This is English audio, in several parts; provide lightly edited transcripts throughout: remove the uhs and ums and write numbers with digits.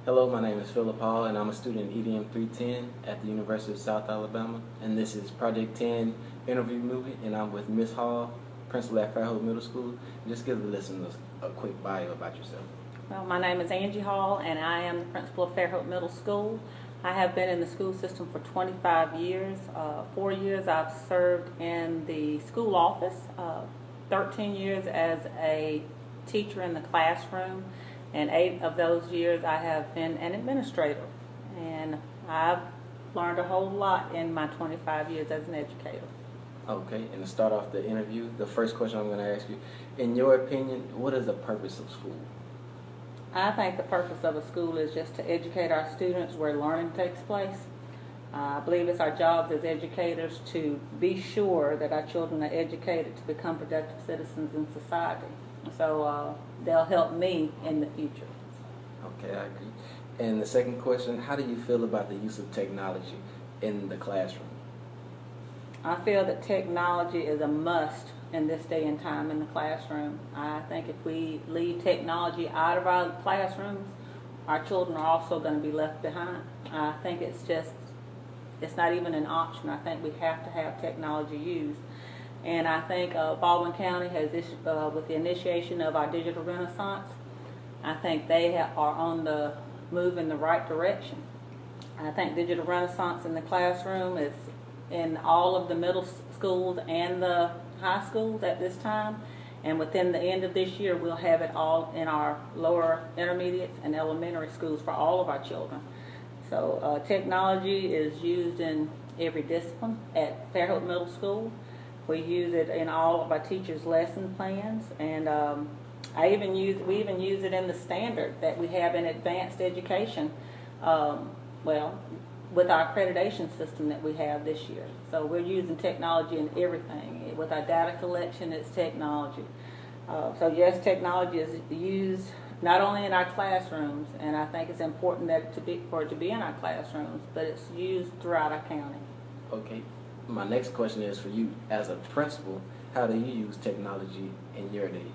Hello, my name is Philip Hall, and I'm a student in EDM 310 at the University of South Alabama. And this is Project 10 interview movie, and I'm with Miss Hall, principal at Fairhope Middle School. Just give the listeners a quick bio about yourself. Well, my name is Angie Hall, and I am the principal of Fairhope Middle School. I have been in the school system for 25 years. 4 years I've served in the school office, 13 years as a teacher in the classroom, and 8 of those years I have been an administrator. And I've learned a whole lot in my 25 years as an educator. Okay, and to start off the interview, the first question I'm going to ask you, in your opinion, what is the purpose of school? I think the purpose of a school is just to educate our students where learning takes place. I believe it's our jobs as educators to be sure that our children are educated to become productive citizens in society. So they'll help me in the future. Okay, I agree. And the second question, how do you feel about the use of technology in the classroom? I feel that technology is a must in this day and time in the classroom. I think if we leave technology out of our classrooms, our children are also going to be left behind. I think it's not even an option. I think we have to have technology used. And I think Baldwin County has this, with the initiation of our digital renaissance, I think they are on the move in the right direction. I think digital renaissance in the classroom is in all of the middle schools and the high schools at this time, and within the end of this year we'll have it all in our lower intermediates and elementary schools for all of our children. So technology is used in every discipline at Fairhope Middle School. We use it in all of our teachers' lesson plans, and we even use it in the standard that we have in advanced education. With our accreditation system that we have this year. So we're using technology in everything. With our data collection, it's technology. So yes, technology is used not only in our classrooms, and I think it's important for it to be in our classrooms, but it's used throughout our county. Okay, my next question is for you as a principal, how do you use technology in your day?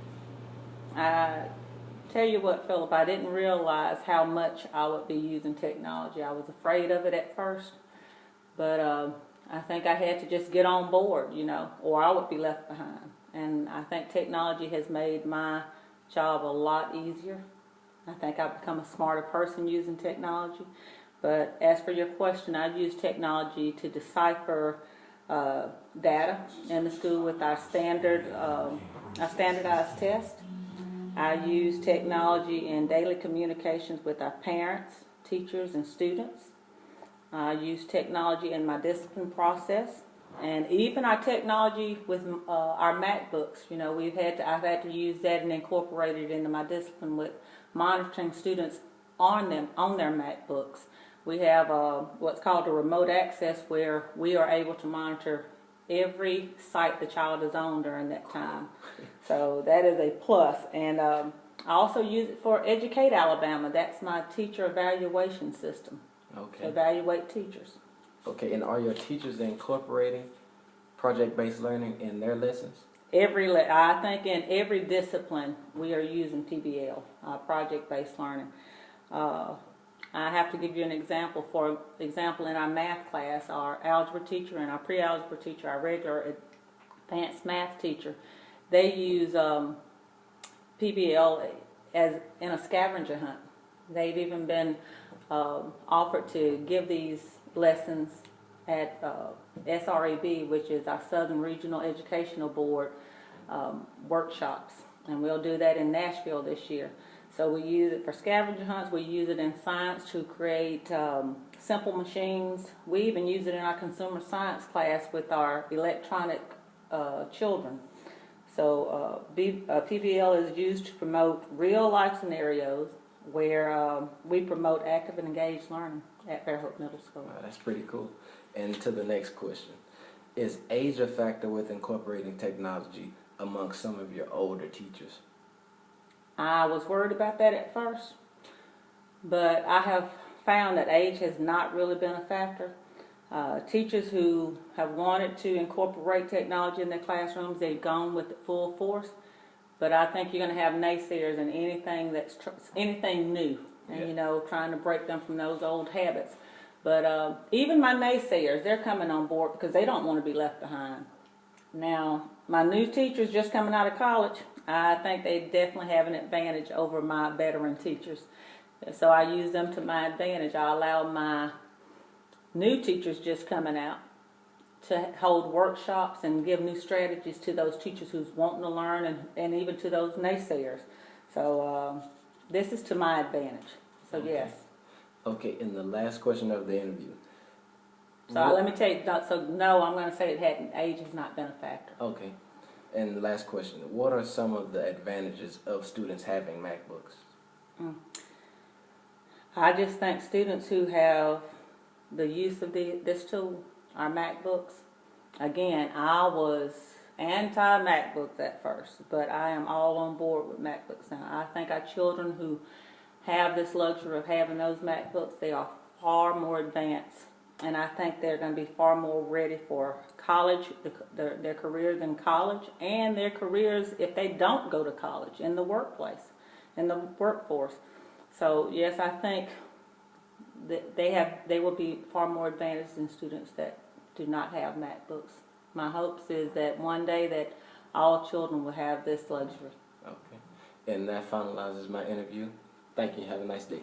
Tell you what, Philip, I didn't realize how much I would be using technology. I was afraid of it at first, but I think I had to just get on board, or I would be left behind. And I think technology has made my job a lot easier. I think I've become a smarter person using technology. But as for your question, I use technology to decipher data in the school with our standardized test. I use technology in daily communications with our parents, teachers, and students. I use technology in my discipline process, and even our technology with our MacBooks. I've had to use that and incorporate it into my discipline with monitoring students on their MacBooks. We have what's called a remote access, where we are able to monitor every site the child is on during that time. So that is a plus. And I also use it for Educate Alabama. That's my teacher evaluation system. Okay. To evaluate teachers. Okay, and are your teachers incorporating project-based learning in their lessons? I think in every discipline we are using PBL, project-based learning. I have to give you an example. For example, in our math class, our algebra teacher and our pre-algebra teacher, our regular advanced math teacher, they use PBL as in a scavenger hunt. They've even been offered to give these lessons at SREB, which is our Southern Regional Educational Board workshops, and we'll do that in Nashville this year. So we use it for scavenger hunts. We use it in science to create simple machines. We even use it in our consumer science class with our electronic children. So PBL is used to promote real-life scenarios where we promote active and engaged learning at Fairhope Middle School. Wow, that's pretty cool. And to the next question. Is age a factor with incorporating technology amongst some of your older teachers? I was worried about that at first, but I have found that age has not really been a factor. Teachers who have wanted to incorporate technology in their classrooms, they've gone with it full force. But I think you're going to have naysayers in anything new. and Yeah. trying to break them from those old habits. But even my naysayers, they're coming on board because they don't want to be left behind. Now, my new teachers just coming out of college, I think they definitely have an advantage over my veteran teachers. So I use them to my advantage. I allow my new teachers just coming out to hold workshops and give new strategies to those teachers who's wanting to learn, and even to those naysayers. So this is to my advantage. So Okay. yes. Okay, and the last question of the interview. So let me tell you, so no, I'm going to say age has not been a factor. Okay, and the last question. What are some of the advantages of students having MacBooks? I just think students who have the use of this tool, our MacBooks, again, I was anti-MacBooks at first, but I am all on board with MacBooks now. I think our children who have this luxury of having those MacBooks, they are far more advanced, and I think they're going to be far more ready for college, their careers in college, and their careers if they don't go to college, in the workplace, in the workforce. So yes, I think that they will be far more advantaged than students that do not have MacBooks. My hopes is that one day that all children will have this luxury. Okay, and that finalizes my interview. Thank you. Have a nice day.